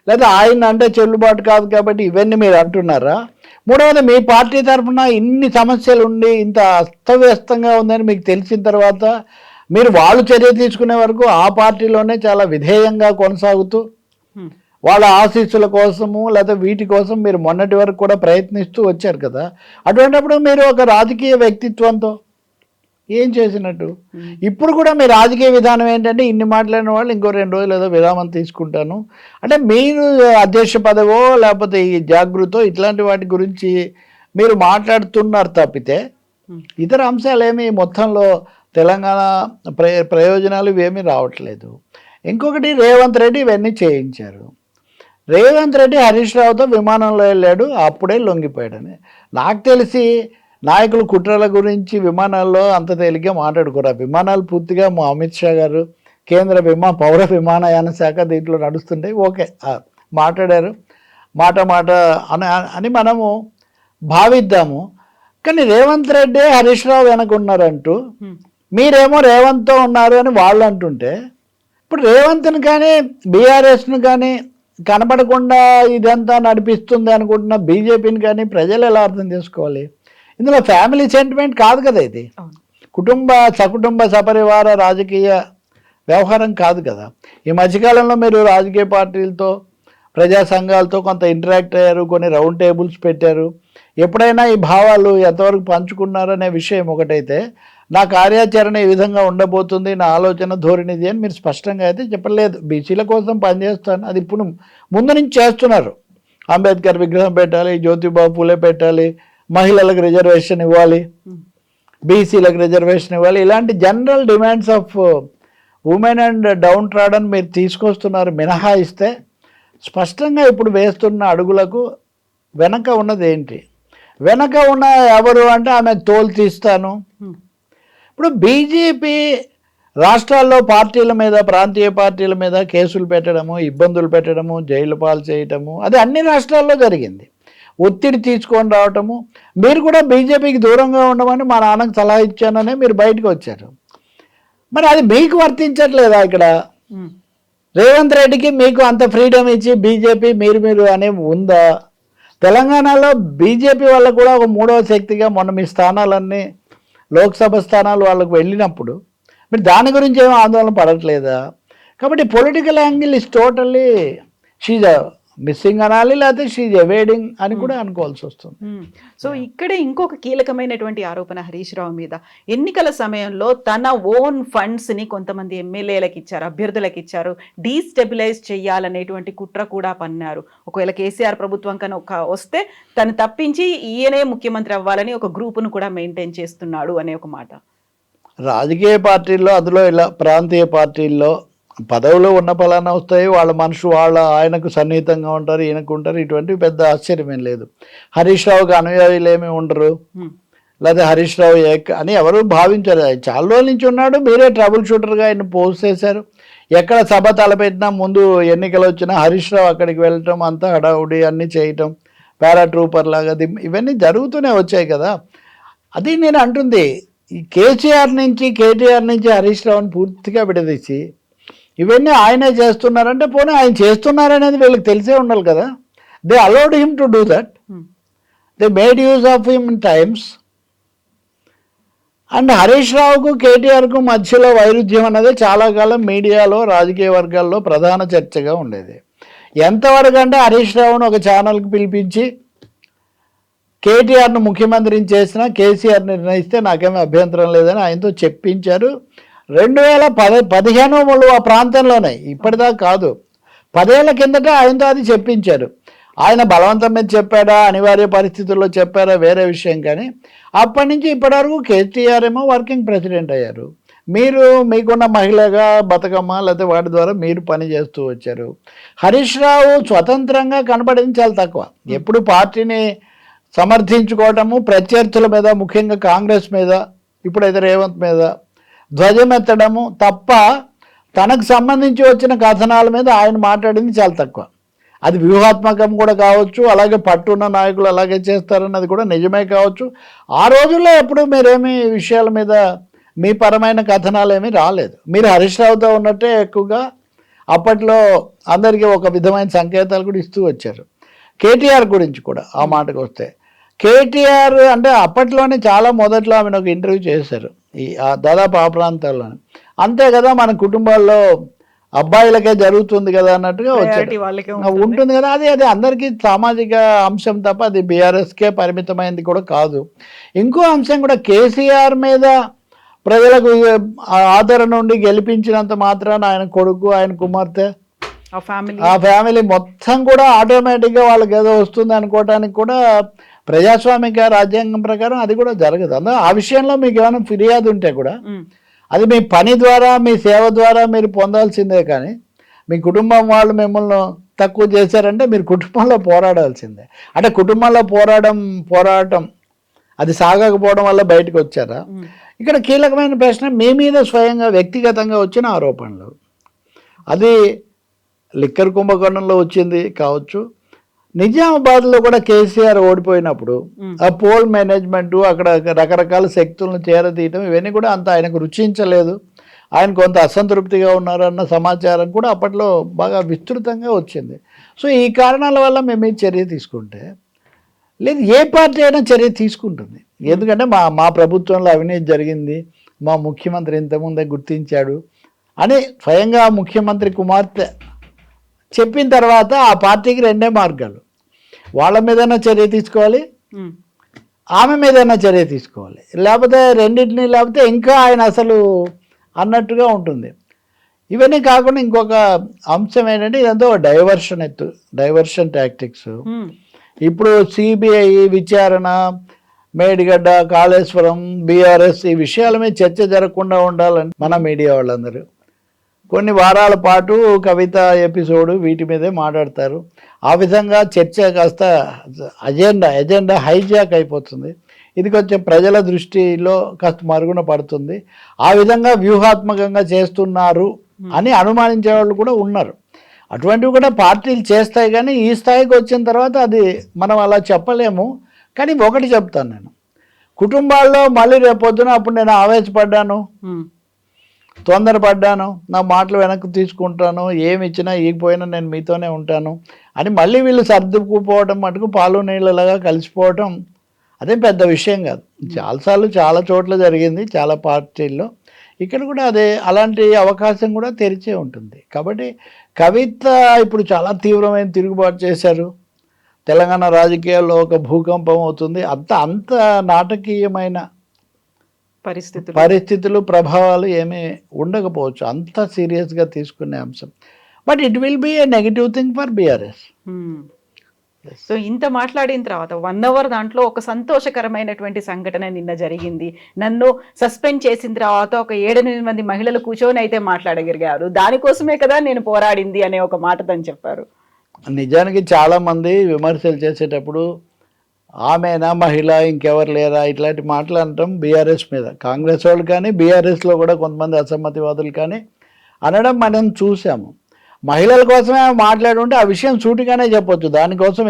C: లేదా ఆయన అంటే చెల్లుబాటు కాదు కాబట్టి ఇవన్నీ మీరు అంటున్నారా? మూడవది, మీ పార్టీ తరఫున ఇన్ని సమస్యలు ఉండి ఇంత అస్తవ్యస్తంగా ఉందని మీకు తెలిసిన తర్వాత మీరు వాళ్ళు చర్య తీసుకునే వరకు ఆ పార్టీలోనే చాలా విధేయంగా కొనసాగుతూ వాళ్ళ ఆశీస్సుల కోసము లేదా వీటి కోసం మీరు మొన్నటి వరకు కూడా ప్రయత్నిస్తూ వచ్చారు కదా. అటువంటిప్పుడు మీరు ఒక రాజకీయ వ్యక్తిత్వంతో ఏం చేసినట్టు? ఇప్పుడు కూడా మీ రాజకీయ విధానం ఏంటంటే ఇన్ని మాట్లాడిన వాళ్ళు ఇంకో 2 రోజులు ఏదో విరామం తీసుకుంటాను అంటే, మీరు అధ్యక్ష పదవో లేకపోతే ఈ జాగృతో ఇట్లాంటి వాటి గురించి మీరు మాట్లాడుతున్నారు తప్పితే ఇతర అంశాలు ఏమి మొత్తంలో తెలంగాణ ప్రయోజనాలు ఇవేమీ రావట్లేదు. ఇంకొకటి, రేవంత్ రెడ్డి ఇవన్నీ చేయించారు. రేవంత్ రెడ్డి హరీష్ రావుతో విమానంలో వెళ్ళాడు, అప్పుడే లొంగిపోయాడని. నాకు తెలిసి నాయకులు కుట్రల గురించి విమానాల్లో అంత తేలిగ్గా మాట్లాడుకోరు. విమానాలు పూర్తిగా మా అమిత్ షా గారు కేంద్ర పౌర విమానయాన శాఖ దీంట్లో నడుస్తుంటే ఓకే మాట్లాడారు, మాట అని మనము భావిద్దాము. కానీ రేవంత్ రెడ్డి హరీష్ రావు వెనకున్నారంటూ మీరేమో రేవంత్తో ఉన్నారు అని వాళ్ళు అంటుంటే, ఇప్పుడు రేవంత్ని కానీ బీఆర్ఎస్ను కానీ కనపడకుండా ఇదంతా నడిపిస్తుంది అనుకుంటున్న బీజేపీని కానీ ప్రజలు ఎలా అర్థం చేసుకోవాలి? ఇందులో ఫ్యామిలీ సెంటిమెంట్ కాదు కదా, ఇది సకుటుంబ సపరివార రాజకీయ వ్యవహారం కాదు కదా. ఈ మధ్యకాలంలో మీరు రాజకీయ పార్టీలతో ప్రజా సంఘాలతో కొంత ఇంటరాక్ట్ అయ్యారు, కొన్ని రౌండ్ టేబుల్స్ పెట్టారు. ఎప్పుడైనా ఈ భావాలు ఎంతవరకు పంచుకున్నారనే విషయం ఒకటైతే, నా కార్యాచరణ ఈ విధంగా ఉండబోతుంది, నా ఆలోచన ధోరణిది అని మీరు స్పష్టంగా అయితే చెప్పలేదు. బీసీల కోసం పనిచేస్తాను, అది ఇప్పుడు ముందు నుంచి చేస్తున్నారు. అంబేద్కర్ విగ్రహం పెట్టాలి, జ్యోతిబాబు పూలే పెట్టాలి, మహిళలకు రిజర్వేషన్ ఇవ్వాలి, బీసీలకు రిజర్వేషన్ ఇవ్వాలి, ఇలాంటి general demands of women and down trodden మీరు తీసుకొస్తున్నారు. మినహాయిస్తే స్పష్టంగా ఇప్పుడు వేస్తున్న అడుగులకు వెనక ఉన్నది ఏంటి? వెనక ఉన్న ఎవరు అంటే ఆమె తోలు తీస్తాను. ఇప్పుడు బీజేపీ రాష్ట్రాల్లో పార్టీల మీద, ప్రాంతీయ పార్టీల మీద కేసులు పెట్టడము, ఇబ్బందులు పెట్టడము, జైలు పాలు చేయటము, అది అన్ని రాష్ట్రాల్లో జరిగింది. ఒత్తిడి తీసుకొని రావటము, మీరు కూడా బీజేపీకి దూరంగా ఉండమని మా నాన్నకు సలహా ఇచ్చాననే మీరు బయటకు వచ్చారు. మరి అది మీకు వర్తించట్లేదా? ఇక్కడ రేవంత్ రెడ్డికి మీకు అంత ఫ్రీడమ్ ఇచ్చి బీజేపీ మీరు అనే ఉందా? తెలంగాణలో బీజేపీ వల్ల కూడా ఒక మూడవ శక్తిగా మొన్న మీ స్థానాలన్నీ లోక్సభ స్థానాలు వాళ్ళకు వెళ్ళినప్పుడు మీరు దాని గురించి ఏమో ఆందోళన పడట్లేదా? కాబట్టి political angle is totally she's missing అనాలి, లేకపోతే షీజ్ అవాయిడింగ్ అని కూడా అనుకోవాల్సి వస్తుంది.
B: సో ఇక్కడే ఇంకొక కీలకమైనటువంటి ఆరోపణ హరీష్ రావు మీద, ఎన్నికల సమయంలో తన ఓన్ ఫండ్స్ని కొంతమంది ఎమ్మెల్యేలకు ఇచ్చారు, అభ్యర్థులకు ఇచ్చారు, డీస్టెబిలైజ్ చేయాలనేటువంటి కుట్ర కూడా పన్నారు. ఒకవేళ కేసీఆర్ ప్రభుత్వం కనుక వస్తే తను తప్పించి ఈయనే ముఖ్యమంత్రి అవ్వాలని ఒక గ్రూపును కూడా మెయింటైన్ చేస్తున్నాడు అనే ఒక మాట.
C: రాజకీయ పార్టీల్లో, అందులో ఇలా ప్రాంతీయ పార్టీల్లో పదవులు ఉన్న ఫలానా వస్తాయి, వాళ్ళ ఆయనకు సన్నిహితంగా ఉంటారు, ఈయనకు ఉంటారు, ఇటువంటి పెద్ద ఆశ్చర్యమేం లేదు. హరీష్ రావుకి అనుయాయులు ఏమీ ఉండరు, లేదా హరీష్ రావు అని ఎవరు భావించారు. చాలా రోజుల నుంచి ఉన్నాడు, మీరే ట్రబుల్ షూటర్గా ఆయన పోస్ట్ చేశారు. ఎక్కడ సభ తలపెట్టినా ముందు ఎన్నికలు వచ్చినా హరీష్ రావు అక్కడికి వెళ్ళటం, అంతా హడావుడి అన్నీ చేయటం, పారాట్రూపర్ లాగా ఇవన్నీ జరుగుతూనే వచ్చాయి కదా. అది నేను అంటుంది, ఈ కేటీఆర్ నుంచి హరీష్ రావుని పూర్తిగా విడదీసి ఇవన్నీ ఆయనే చేస్తున్నారంటే, పోనీ ఆయన చేస్తున్నారనేది వీళ్ళకి తెలిసే ఉండాలి కదా. They allowed him to do that, they made use of him in times. And Harish రావుకు కేటీఆర్కు మధ్యలో వైరుధ్యం అనేది చాలా కాలం మీడియాలో, రాజకీయ వర్గాల్లో ప్రధాన చర్చగా ఉండేది. ఎంతవరకు అంటే హరీష్ రావును ఒక ఛానల్కి పిలిపించి కేటీఆర్ను ముఖ్యమంత్రిని చేసినా కేసీఆర్ నిర్ణయిస్తే నాకేమీ అభ్యంతరం లేదని ఆయనతో చెప్పించారు. 2015 ఆ ప్రాంతంలోనే, ఇప్పటిదాకా కాదు, 10 ఏళ్ల కిందట ఆయనతో అది చెప్పించారు. ఆయన బలవంతం మీద చెప్పాడా, అనివార్య పరిస్థితుల్లో చెప్పారా వేరే విషయం. కానీ అప్పటి నుంచి ఇప్పటివరకు కేటీఆర్ ఏమో వర్కింగ్ ప్రెసిడెంట్ అయ్యారు, మీరు మీకున్న మహిళగా బతుకమ్మ లేకపోతే వాటి ద్వారా మీరు పని చేస్తూ వచ్చారు. హరీష్ రావు స్వతంత్రంగా కనపడింది చాలా తక్కువ. ఎప్పుడు పార్టీని సమర్థించుకోవటము, ప్రత్యర్థుల మీద, ముఖ్యంగా కాంగ్రెస్ మీద, ఇప్పుడైతే రేవంత్ మీద ధ్వజమెత్తడము తప్ప తనకు సంబంధించి వచ్చిన కథనాల మీద ఆయన మాట్లాడింది చాలా తక్కువ. అది వ్యూహాత్మకం కూడా కావచ్చు, అలాగే పట్టున్న నాయకులు అలాగే చేస్తారన్నది కూడా నిజమే కావచ్చు. ఆ రోజుల్లో ఎప్పుడు మీరేమి విషయాల మీద మీ పరమైన కథనాలు ఏమీ రాలేదు. మీరు హరీష్ రావుతో ఉన్నట్టే ఎక్కువగా అప్పట్లో అందరికీ ఒక విధమైన సంకేతాలు కూడా ఇస్తూ వచ్చారు. కేటీఆర్ గురించి కూడా ఆ మాటకు వస్తే, కేటీఆర్ అంటే అప్పట్లోనే చాలా మొదట్లో ఆమెను ఒక ఇంటర్వ్యూ చేశారు దాదాపు ఆ ప్రాంతాల్లోనే. అంతే కదా, మన కుటుంబాల్లో అబ్బాయిలకే జరుగుతుంది కదా అన్నట్టుగా వచ్చాడు. ఉంటుంది కదా, అది అందరికీ సామాజిక అంశం తప్ప అది బీఆర్ఎస్కే పరిమితమైంది కూడా కాదు. ఇంకో అంశం కూడా, కేసీఆర్ మీద ప్రజలకు ఆదరణ నుండి గెలిపించినంత మాత్రాన ఆయన కొడుకు, ఆయన కుమార్తె, ఆ ఫ్యామిలీ మొత్తం కూడా ఆటోమేటిక్గా వాళ్ళకి ఏదో వస్తుంది అనుకోవటానికి కూడా ప్రజాస్వామిక రాజ్యాంగం ప్రకారం అది కూడా జరగదు. అందులో ఆ విషయంలో మీకు ఏమైనా ఫిర్యాదు ఉంటే కూడా అది మీ పని ద్వారా, మీ సేవ ద్వారా మీరు పొందాల్సిందే. కానీ మీ కుటుంబం వాళ్ళు మిమ్మల్ని తక్కువ చేశారంటే మీరు కుటుంబంలో పోరాడాల్సిందే. అంటే కుటుంబంలో పోరాటం అది సాగకపోవడం వల్ల బయటకు వచ్చారా? ఇక్కడ కీలకమైన ప్రశ్న, మీ మీద స్వయంగా వ్యక్తిగతంగా వచ్చిన ఆరోపణలు. అది లిక్కర్ కుంభకోణంలో వచ్చింది కావచ్చు, నిజామాబాద్లో కూడా కేసీఆర్ ఓడిపోయినప్పుడు ఆ పోల్ మేనేజ్మెంటు, అక్కడ రకరకాల శక్తులను చేరతీయటం, ఇవన్నీ కూడా అంత ఆయనకు రుచించలేదు. ఆయన కొంత అసంతృప్తిగా ఉన్నారన్న సమాచారం కూడా అప్పట్లో బాగా విస్తృతంగా వచ్చింది. సో ఈ కారణాల వల్ల మేము ఈ చర్య తీసుకుంటే, లేదు ఏ పార్టీ అయినా చర్య తీసుకుంటుంది. ఎందుకంటే మా ప్రభుత్వంలో అవినీతి జరిగింది, మా ముఖ్యమంత్రి ఇంతకుముందే గుర్తించాడు అని స్వయంగా ముఖ్యమంత్రి కుమార్తె చెప్పిన తర్వాత ఆ పార్టీకి రెండే మార్గాలు, వాళ్ళ మీదైనా చర్య తీసుకోవాలి, ఆమె మీదైనా చర్య తీసుకోవాలి, లేకపోతే రెండింటినీ, లేకపోతే ఇంకా ఆయన అసలు అన్నట్టుగా ఉంటుంది. ఇవన్నీ కాకుండా ఇంకొక అంశం ఏంటంటే, ఇదంతా డైవర్షన్ టాక్టిక్స్. ఇప్పుడు సిబిఐ విచారణ, మేడిగడ్డ, కాళేశ్వరం, బీఆర్ఎస్ ఈ విషయాల మీద చర్చ జరగకుండా ఉండాలని మన మీడియా వాళ్ళందరూ కొన్ని వారాల పాటు కవిత ఎపిసోడు వీటి మీదే మాట్లాడతారు. ఆ విధంగా చర్చ కాస్త ఎజెండా హైజాక్ అయిపోతుంది. ఇది కొంచెం ప్రజల దృష్టిలో కాస్త మరుగున పడుతుంది. ఆ విధంగా వ్యూహాత్మకంగా చేస్తున్నారు అని అనుమానించే వాళ్ళు కూడా ఉన్నారు. అటువంటివి కూడా పార్టీలు చేస్తాయి, కానీ ఈ స్థాయికి వచ్చిన తర్వాత అది మనం అలా చెప్పలేము. కానీ ఒకటి చెప్తాను, నేను కుటుంబాల్లో మళ్ళీ రేపొద్దున అప్పుడు నేను ఆవేశపడ్డాను, తొందరపడ్డాను, నా మాటలు వెనక్కి తీసుకుంటాను, ఏమి ఇచ్చినా ఈగిపోయినా నేను మీతోనే ఉంటాను అని మళ్ళీ వీళ్ళు సర్దుకుపోవడం, మటుకు పాలు నీళ్ళలాగా కలిసిపోవటం అదేం పెద్ద విషయం కాదు. చాలాసార్లు చాలా చోట్ల జరిగింది, చాలా పార్టీల్లో. ఇక్కడ కూడా అలాంటి అవకాశం కూడా తెరిచే ఉంటుంది. కాబట్టి కవిత ఇప్పుడు చాలా తీవ్రమైన తిరుగుబాటు చేశారు. తెలంగాణ రాజకీయాల్లో ఒక భూకంపం అవుతుంది. అంత నాటకీయమైన పరిస్థితులు, ప్రభావాలు ఏమీ ఉండకపోవచ్చు, అంత సీరియస్గా తీసుకునే అంశం. But it will be A negative thing for BRS.
B: So ఇంత మాట్లాడిన తర్వాత 1 hour దాంట్లో ఒక సంతోషకరమైనటువంటి సంఘటన నిన్న జరిగింది. నన్ను సస్పెండ్ చేసిన తర్వాత ఒక 7-8 మంది మహిళలు కూర్చొని అయితే మాట్లాడగలిగారు. దానికోసమే కదా నేను పోరాడింది అనే ఒక మాట తను చెప్పారు.
C: నిజానికి చాలామంది విమర్శలు చేసేటప్పుడు ఆమెనా మహిళ, ఇంకెవరు లేరా, ఇట్లాంటి మాటలు అనటం బీఆర్ఎస్ మీద, కాంగ్రెస్ వాళ్ళు కానీ బీఆర్ఎస్లో కూడా కొంతమంది అసమ్మతివాదులు కానీ అనడం మనం చూసాము. మహిళల కోసమే మాట్లాడుంటే ఆ విషయం సూటిగానే చెప్పొచ్చు. దానికోసం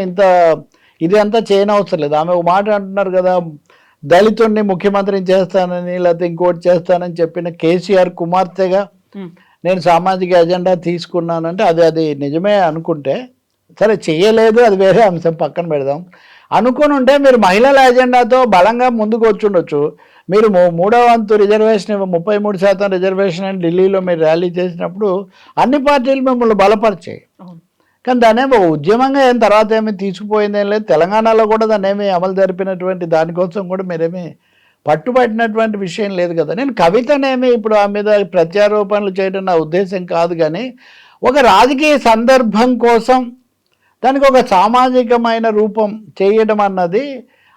C: ఇది అంతా చేయనవసరం లేదు. ఆమె ఒక మాట అంటున్నారు కదా, దళితుడిని ముఖ్యమంత్రిని చేస్తానని, లేకపోతే ఇంకోటి చేస్తానని చెప్పిన కేసీఆర్ కుమార్తెగా నేను సామాజిక ఎజెండా తీసుకున్నానంటే అది నిజమే అనుకుంటే సరే, చేయలేదు, అది వేరే అంశం, పక్కన పెడదాం. అనుకుని ఉంటే మీరు మహిళల ఎజెండాతో బలంగా ముందుకు వచ్చుండొచ్చు. మీరు 3వ వంతు రిజర్వేషన్, 33% రిజర్వేషన్ అని ఢిల్లీలో మీరు ర్యాలీ చేసినప్పుడు అన్ని పార్టీలు మిమ్మల్ని బలపరిచాయి. కానీ దాన్ని ఏమో ఉద్యమంగా తర్వాత ఏమీ తీసుకుపోయిందేం లేదు. తెలంగాణలో కూడా దాన్ని ఏమీ అమలు జరిపినటువంటి దానికోసం కూడా మీరేమీ పట్టుబట్టినటువంటి విషయం లేదు కదా. నేను కవితనేమి ఇప్పుడు ఆ మీద ప్రత్యారోపణలు చేయడం నా ఉద్దేశం కాదు, కానీ ఒక రాజకీయ సందర్భం కోసం దానికి ఒక సామాజికమైన రూపం చేయడం అన్నది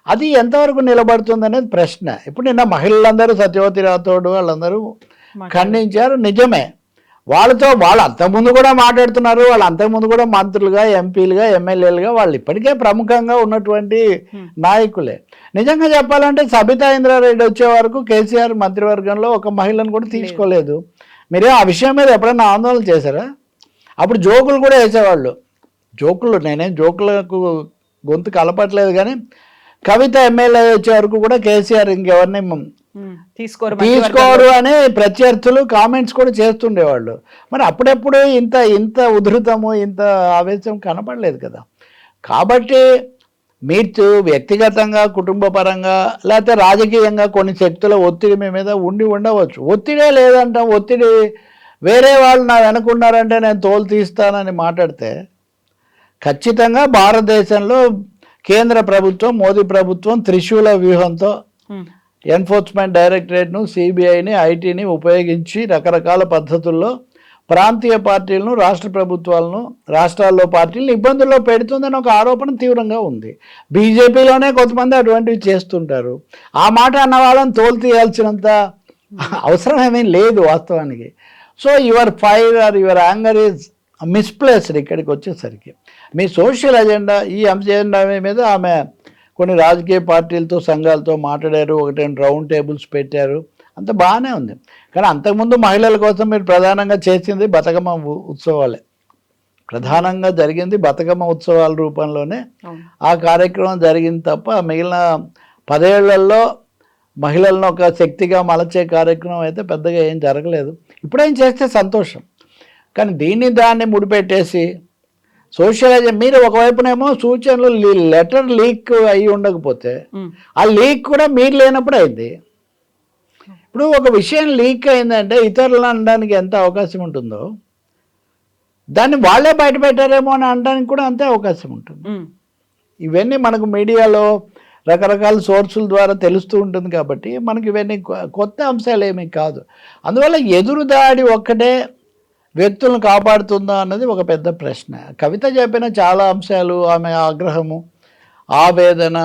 C: అది ఎంతవరకు నిలబడుతుంది అనేది ప్రశ్న. ఇప్పుడు నిన్న మహిళలందరూ సత్యవతి రాథోడ్ వాళ్ళందరూ ఖండించారు, నిజమే. వాళ్ళు అంతకుముందు కూడా మాట్లాడుతున్నారు, వాళ్ళు అంతకుముందు కూడా మంత్రులుగా, ఎంపీలుగా, ఎమ్మెల్యేలుగా వాళ్ళు ఇప్పటికే ప్రముఖంగా ఉన్నటువంటి నాయకులే. నిజంగా చెప్పాలంటే సబితా ఇంద్రారెడ్డి వచ్చే వరకు కేసీఆర్ మంత్రివర్గంలో ఒక మహిళను కూడా తీసుకోలేదు. మీరే ఆ విషయం మీద ఎప్పుడైనా ఆందోళన చేశారా? అప్పుడు జోకులు కూడా వేసేవాళ్ళు, జోకులు, నేనేం జోకులకు గొంతు కలపట్లేదు, కానీ కవిత ఎమ్మెల్యే వచ్చే వరకు కూడా కేసీఆర్ ఇంకెవరిని తీసుకోరు అని ప్రత్యర్థులు కామెంట్స్ కూడా చేస్తుండేవాళ్ళు. మరి అప్పుడెప్పుడు ఇంత ఉధృతము, ఇంత ఆవేశం కనపడలేదు కదా. కాబట్టి మీరు వ్యక్తిగతంగా, కుటుంబ పరంగా, లేకపోతే రాజకీయంగా కొన్ని శక్తుల ఒత్తిడి మీ మీద ఉండవచ్చు. ఒత్తిడే లేదంటాం, ఒత్తిడి వేరే వాళ్ళు నా వెనుకున్నారంటే నేను తోలు తీస్తానని మాట్లాడితే ఖచ్చితంగా భారతదేశంలో కేంద్ర ప్రభుత్వం, మోదీ ప్రభుత్వం త్రిశూల వ్యూహంతో ఎన్ఫోర్స్మెంట్ డైరెక్టరేట్ను, సిబిఐని, ఐటీని ఉపయోగించి రకరకాల పద్ధతుల్లో ప్రాంతీయ పార్టీలను, రాష్ట్ర ప్రభుత్వాలను, రాష్ట్రాల్లో పార్టీలను ఇబ్బందుల్లో పెడుతుందని ఒక ఆరోపణ తీవ్రంగా ఉంది. బీజేపీలోనే కొంతమంది అటువంటివి చేస్తుంటారు. ఆ మాట అన్న వాళ్ళని తోలు తీయాల్సినంత అవసరం ఏమీ లేదు వాస్తవానికి. So your fire are your anger is misplaced. ఇక్కడికి వచ్చేసరికి మీ సోషల్ అజెండా, ఈ అజెండా మీద ఆమె కొన్ని రాజకీయ పార్టీలతో, సంఘాలతో మాట్లాడారు, 1-2 రౌండ్ టేబుల్స్ పెట్టారు, అంత బాగానే ఉంది. కానీ అంతకుముందు మహిళల కోసం మీరు ప్రధానంగా చేసింది బతుకమ్మ ఉత్సవాలే. ప్రధానంగా జరిగింది బతుకమ్మ ఉత్సవాల రూపంలోనే ఆ కార్యక్రమం జరిగింది తప్ప మిగిలిన 10 ఏళ్లలో మహిళలను ఒక శక్తిగా మలచే కార్యక్రమం అయితే పెద్దగా ఏం జరగలేదు. ఇప్పుడేం చేస్తే సంతోషం, కానీ దాన్ని ముడిపెట్టేసి సోషల్ మీరు ఒకవైపునేమో సూచనలు లెటర్ లీక్ అయ్యి ఉండకపోతే ఆ లీక్ కూడా మీరు లేనప్పుడు అయింది. ఇప్పుడు ఒక విషయం లీక్ అయిందంటే ఇతరులను అనడానికి ఎంత అవకాశం ఉంటుందో దాన్ని వాళ్ళే బయట పెట్టారేమో అని అనడానికి కూడా అంతే అవకాశం ఉంటుంది. ఇవన్నీ మనకు మీడియాలో రకరకాల సోర్సుల ద్వారా తెలుస్తూ ఉంటుంది కాబట్టి మనకి ఇవన్నీ కొత్త అంశాలు ఏమీ కాదు. అందువల్ల ఎదురుదాడి ఒక్కటే వ్యక్తులను కాపాడుతుందా అన్నది ఒక పెద్ద ప్రశ్న. కవిత చెప్పిన చాలా అంశాలు, ఆమె ఆగ్రహము, ఆవేదన,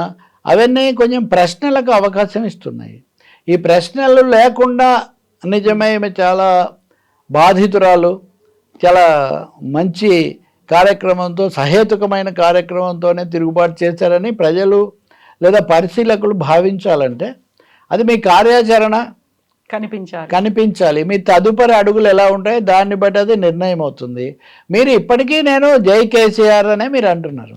C: అవన్నీ కొంచెం ప్రశ్నలకు అవకాశం ఇస్తున్నాయి. ఈ ప్రశ్నలు లేకుండా నిజమే ఈమె చాలా బాధితురాలు, చాలా మంచి కార్యక్రమంతో, సహేతుకమైన కార్యక్రమంతోనే తిరుగుబాటు చేశారని ప్రజలు లేదా పరిశీలకులు భావించాలంటే అది మీ కార్యాచరణ కనిపించాలి. మీ తదుపరి అడుగులు ఎలా ఉంటాయో దాన్ని బట్టి అది నిర్ణయం అవుతుంది. మీరు ఇప్పటికీ నేను జై కేసీఆర్ అనే మీరు అంటున్నారు,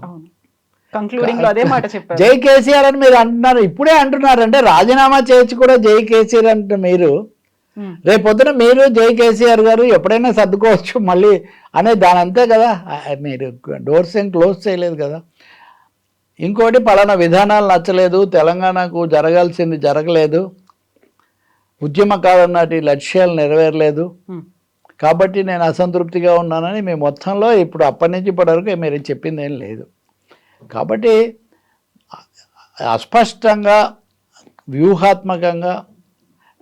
C: జై కేసీఆర్ అని మీరు అంటున్నారు, ఇప్పుడే అంటున్నారు. అంటే రాజీనామా చేసి కూడా జై కేసీఆర్ అంటే మీరు రేపొద్దున మీరు జై కేసీఆర్ గారు ఎప్పుడైనా సర్దుకోవచ్చు మళ్ళీ అనే దాని అంతే కదా. మీరు డోర్స్ ఏం క్లోజ్ చేయలేదు కదా. ఇంకోటి పలానా విధానాలు నచ్చలేదు, తెలంగాణకు జరగాల్సింది జరగలేదు, ఉద్యమకాలం నాటి లక్ష్యాలు నెరవేరలేదు కాబట్టి నేను అసంతృప్తిగా ఉన్నానని మీ మొత్తంలో ఇప్పుడు అప్పటి నుంచి ఇప్పటి వరకు మీరు చెప్పింది ఏం లేదు. కాబట్టి అస్పష్టంగా, వ్యూహాత్మకంగా,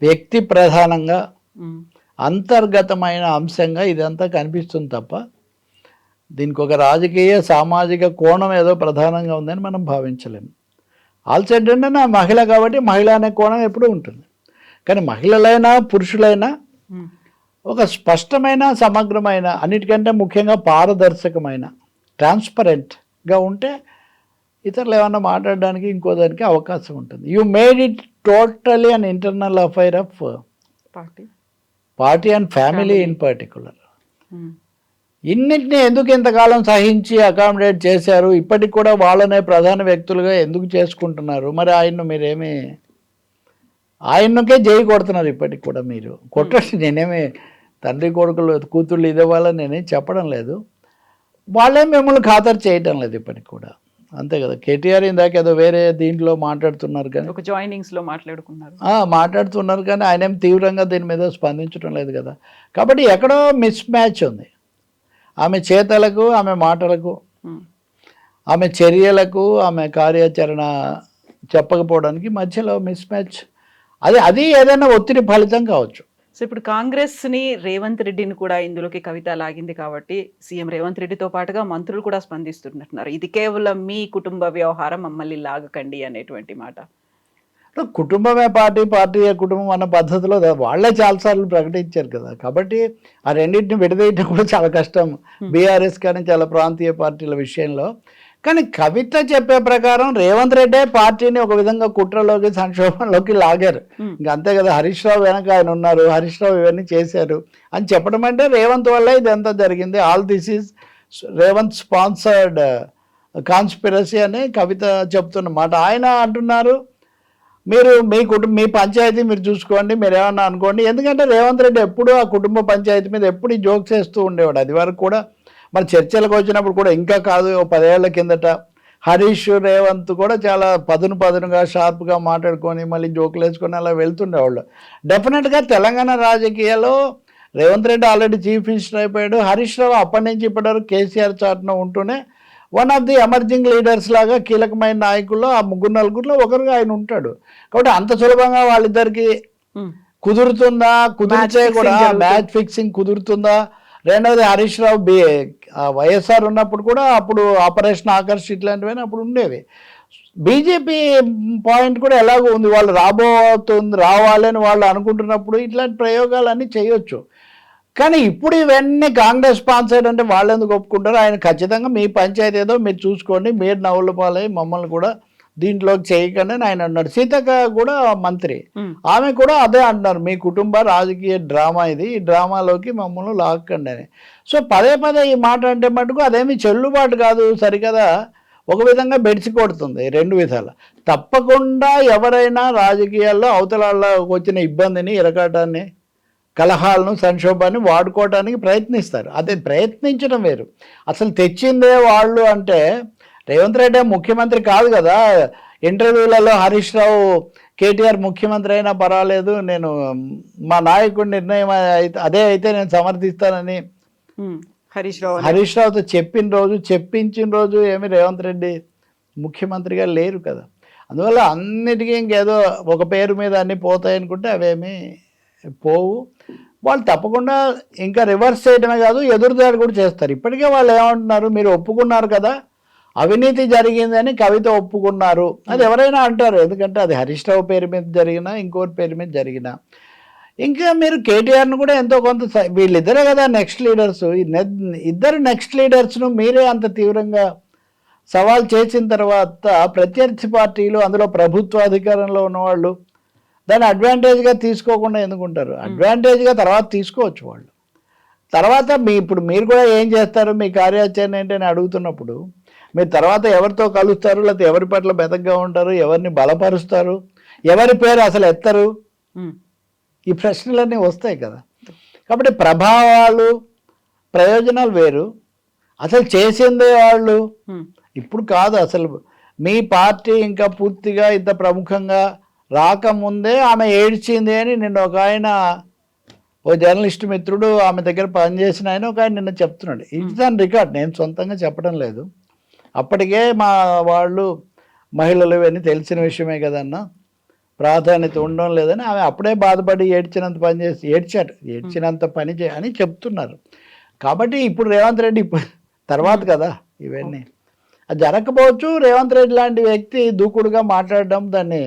C: వ్యక్తి ప్రధానంగా, అంతర్గతమైన అంశంగా ఇదంతా కనిపిస్తుంది తప్ప దీనికి ఒక రాజకీయ, సామాజిక కోణం ఏదో ప్రధానంగా ఉందని మనం భావించలేము. ఆల్సైడ్ అంటే నా మహిళ కాబట్టి మహిళ అనే కోణం ఎప్పుడూ ఉంటుంది. కానీ మహిళలైనా పురుషులైనా ఒక స్పష్టమైన, సమగ్రమైన, అన్నిటికంటే ముఖ్యంగా పారదర్శకమైన, ట్రాన్స్పరెంట్గా ఉంటే ఇతరులు ఏమన్నా మాట్లాడడానికి ఇంకో దానికి అవకాశం ఉంటుంది. You made it totally an internal affair of party and family in particular. ఇన్నింటినీ ఎందుకు ఇంతకాలం సహించి అకామిడేట్ చేశారు? ఇప్పటికి కూడా వాళ్ళనే ప్రధాన వ్యక్తులుగా ఎందుకు చేసుకుంటున్నారు? మరి మీరేమి ఆయనకే జై కొడుతున్నారు ఇప్పటికి కూడా. మీరు కొట్టండి, నేనేమి తండ్రి కొడుకులు కూతుళ్ళు ఇదే వాళ్ళని నేనేం చెప్పడం లేదు, వాళ్ళే మిమ్మల్ని ఖాతరు చేయటం లేదు ఇప్పటికి కూడా, అంతే కదా. కేటీఆర్ ఇందాక ఏదో వేరే దీంట్లో మాట్లాడుతున్నారు కానీ,
B: ఒక జాయినింగ్స్లో
C: మాట్లాడుతున్నారు కానీ ఆయన ఏం తీవ్రంగా దీని మీద స్పందించడం లేదు కదా. కాబట్టి ఎక్కడో మిస్ మ్యాచ్ ఉంది. ఆమె చేతలకు, ఆమె మాటలకు, ఆమె చర్యలకు, ఆమె కార్యాచరణ చెప్పకపోవడానికి మధ్యలో మిస్ మ్యాచ్. అది ఏదైనా ఒత్తిడి ఫలితం కావచ్చు.
B: సో ఇప్పుడు కాంగ్రెస్ని, రేవంత్ రెడ్డిని కూడా ఇందులోకి కవిత లాగింది కాబట్టి సీఎం రేవంత్ రెడ్డితో పాటుగా మంత్రులు కూడా స్పందిస్తున్నట్టున్నారు. ఇది కేవలం మీ కుటుంబ వ్యవహారం, మమ్మల్ని లాగకండి అనేటువంటి మాట.
C: కుటుంబమే పార్టీ, పార్టీయే కుటుంబం అన్న పద్ధతిలో వాళ్ళే చాలాసార్లు ప్రకటించారు కదా. కాబట్టి ఆ రెండింటిని విడదీయటం కూడా చాలా కష్టం బీఆర్ఎస్ కానీ చాలా ప్రాంతీయ పార్టీల విషయంలో. కానీ కవిత చెప్పే ప్రకారం రేవంత్ రెడ్డే పార్టీని ఒక విధంగా కుట్రలోకి, సంక్షోభంలోకి లాగారు. ఇంకా అంతే కదా. హరీష్ రావు వెనక ఆయన ఉన్నారు, హరీష్ రావు ఇవన్నీ చేశారు అని చెప్పడం అంటే రేవంత్ వల్ల ఇదంతా జరిగింది. All this is Revanth sponsored conspiracy అని కవిత చెప్తున్నమాట. ఆయన అంటున్నారు మీరు మీ పంచాయతీ మీరు చూసుకోండి, మీరు ఏమన్నా అనుకోండి. ఎందుకంటే రేవంత్ రెడ్డి ఎప్పుడు ఆ కుటుంబ పంచాయతీ మీద ఎప్పుడు జోక్స్ వేస్తూ ఉండేవాడు. అది వరకు కూడా మన చర్చలకు వచ్చినప్పుడు కూడా, ఇంకా కాదు 10 ఏళ్ల కిందట హరీష్ రేవంత్ కూడా చాలా పదునుగా షార్ప్గా మాట్లాడుకొని మళ్ళీ జోకులు వేసుకొని అలా వెళ్తుండేవాళ్ళు. డెఫినెట్గా తెలంగాణ రాజకీయాల్లో Revanth Reddy already chief minister అయిపోయాడు. హరీష్ రావు అప్పటి నుంచి ఇప్పటివరకు కేసీఆర్ చాటున ఉంటూనే one of the emerging leaders లాగా కీలకమైన నాయకుల్లో ఆ 3-4 ఒకరుగా ఆయన ఉంటాడు. కాబట్టి అంత సులభంగా వాళ్ళిద్దరికి కుదురుతుందా, కుదిరితే కూడా మ్యాచ్ ఫిక్సింగ్ కుదురుతుందా? రెండవది హరీష్ రావు వైఎస్ఆర్ ఉన్నప్పుడు కూడా అప్పుడు ఆపరేషన్ ఆకర్ష్ ఇట్లాంటివన్నీ అప్పుడు ఉండేవి. బీజేపీ పాయింట్ కూడా ఎలాగో ఉంది, వాళ్ళు రావాలని వాళ్ళు అనుకుంటున్నప్పుడు ఇట్లాంటి ప్రయోగాలన్నీ చేయొచ్చు. కానీ ఇప్పుడు ఇవన్నీ కాంగ్రెస్ స్పాన్సర్డ్ అంటే వాళ్ళు ఎందుకు ఒప్పుకుంటారు? ఆయన ఖచ్చితంగా మీ పంచాయతీ ఏదో మీరు చూసుకోండి, మీరు నవ్వుల పాలై మమ్మల్ని కూడా దీంట్లోకి చేయకండి అని ఆయన అన్నాడు. సీతక్క కూడా మంత్రి, ఆమె కూడా అదే అంటున్నారు, మీ కుటుంబ రాజకీయ డ్రామా ఇది, ఈ డ్రామాలోకి మమ్మల్ని లాక్కండి అని. సో పదే ఈ మాట అంటే మటుకు అదేమి చెల్లుబాటు కాదు సరికదా. ఒక విధంగా బెడిసి కొడుతుంది 2 విధాలు. తప్పకుండా ఎవరైనా రాజకీయాల్లో అవతల వచ్చిన ఇబ్బందిని, ఇరకాటాన్ని, కలహాలను, సంక్షోభాన్ని వాడుకోవడానికి ప్రయత్నిస్తారు. అదే ప్రయత్నించడం వేరు. అసలు తెచ్చిందే వాళ్ళు అంటే రేవంత్ రెడ్డి ముఖ్యమంత్రి కాదు కదా. ఇంటర్వ్యూలలో హరీష్ రావు కేటీఆర్ ముఖ్యమంత్రి అయినా పర్వాలేదు, నేను మా నాయకుడి నిర్ణయం అదే అయితే నేను సమర్థిస్తానని హరీష్ రావుతో చెప్పించిన రోజు ఏమి రేవంత్ రెడ్డి ముఖ్యమంత్రిగా లేరు కదా. అందువల్ల అన్నిటికీ ఇంకేదో ఒక పేరు మీద అన్నీ పోతాయనుకుంటే అవేమీ పోవు. వాళ్ళు తప్పకుండా ఇంకా రివర్స్ చేయడమే కాదు, ఎదురుదాడి కూడా చేస్తారు. ఇప్పటికే వాళ్ళు ఏమంటున్నారు, మీరు ఒప్పుకున్నారు కదా అవినీతి జరిగిందని కవిత ఒప్పుకున్నారు, అది ఎవరైనా అంటారు. ఎందుకంటే అది హరీష్ రావు పేరు మీద జరిగినా ఇంకోరి పేరు మీద జరిగినా. ఇంకా మీరు కేటీఆర్ను కూడా ఎంతో కొంత, వీళ్ళిద్దరే కదా నెక్స్ట్ లీడర్స్, ఇద్దరు నెక్స్ట్ లీడర్స్ను మీరే అంత తీవ్రంగా సవాల్ చేసిన తర్వాత ప్రత్యర్థి పార్టీలు, అందులో ప్రభుత్వ అధికారంలో ఉన్నవాళ్ళు దాన్ని అడ్వాంటేజ్గా తీసుకోకుండా ఎందుకుంటారు? అడ్వాంటేజ్గా తర్వాత తీసుకోవచ్చు వాళ్ళు. తర్వాత ఇప్పుడు మీరు కూడా ఏం చేస్తారు, మీ కార్యాచరణ ఏంటని అడుగుతున్నప్పుడు మీరు తర్వాత ఎవరితో కలుస్తారు, లేకపోతే ఎవరి పట్ల బెతకగా ఉంటారు, ఎవరిని బలపరుస్తారు, ఎవరి పేరు అసలు ఎత్తరు, ఈ ప్రశ్నలన్నీ వస్తాయి కదా. కాబట్టి ప్రభావాలు, ప్రయోజనాలు వేరు. అసలు చేసిందే వాళ్ళు ఇప్పుడు కాదు. అసలు మీ పార్టీ ఇంకా పూర్తిగా ఇంత ప్రముఖంగా రాకముందే ఆమె ఏడ్చింది అని నిన్న ఒక ఆయన, ఓ జర్నలిస్ట్ మిత్రుడు ఆమె దగ్గర పనిచేసిన ఆయన ఒక ఆయన నిన్న చెప్తున్నాడు. ఇట్స్ ఆన్ రికార్డ్, నేను సొంతంగా చెప్పడం లేదు. అప్పటికే మా వాళ్ళు మహిళలు ఇవన్నీ తెలిసిన విషయమే కదన్న, ప్రాధాన్యత ఉండడం లేదని ఆమె అప్పుడే బాధపడి ఏడ్చినంత పని అని చెప్తున్నారు. కాబట్టి ఇప్పుడు రేవంత్ రెడ్డి తర్వాత కదా ఇవన్నీ, అది జరగకపోవచ్చు. రేవంత్ రెడ్డి లాంటి వ్యక్తి దూకుడుగా మాట్లాడడం, దాన్ని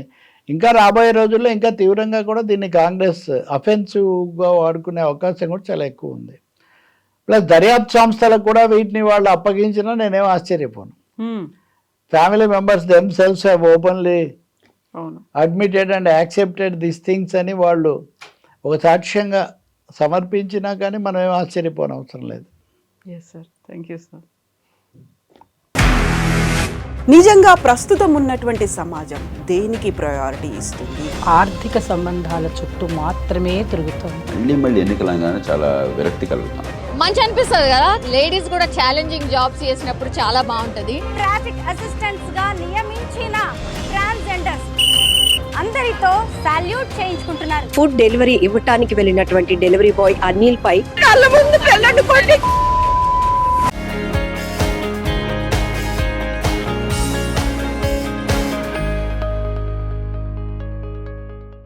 C: ఇంకా రాబోయే రోజుల్లో ఇంకా తీవ్రంగా కూడా దీన్ని కాంగ్రెస్ అఫెన్సివ్గా వాడుకునే అవకాశం కూడా చాలా ఎక్కువ ఉంది. ప్లస్ దర్యాప్తు సంస్థలకు కూడా వీటిని వాళ్ళు అప్పగించినా నేనేం ఆశ్చర్యపోను. Family members themselves have openly admitted and accepted this things అని వాళ్ళు ఒక సాక్ష్యంగా సమర్పించినా కానీ మనం ఏం ఆశ్చర్యపోని అవసరం లేదు.
B: Thank you sir.
D: నిజంగా ప్రస్తుతం ఉన్నటువంటి సమాజం దేనికి ప్రయారిటీ ఇస్తుంది?
E: ఆర్థిక సంబంధాల చుట్టూ మాత్రమే తిరుగుతుంది.
F: మళ్ళీ ఎన్నికలంగానే చాలా విరక్తి కలుగుతాం.
G: మంచి అనిపిస్తుంది కదా, లేడీస్ కూడా ఛాలెంజింగ్ జాబ్స్ చేసినప్పుడు చాలా బాగుంటది.
H: ట్రాఫిక్ అసిస్టెంట్స్ గా నియమించిన ట్రాన్స్జెండర్స్ అందరితో సాల్యూట్ చేయించుకుంటున్నారు.
I: ఫుడ్ డెలివరీ ఇవ్వటానికి వెళ్ళినటువంటి డెలివరీ బాయ్ అనిల్ పై
D: కళ్ళ ముందు పెళ్ళండుకోండి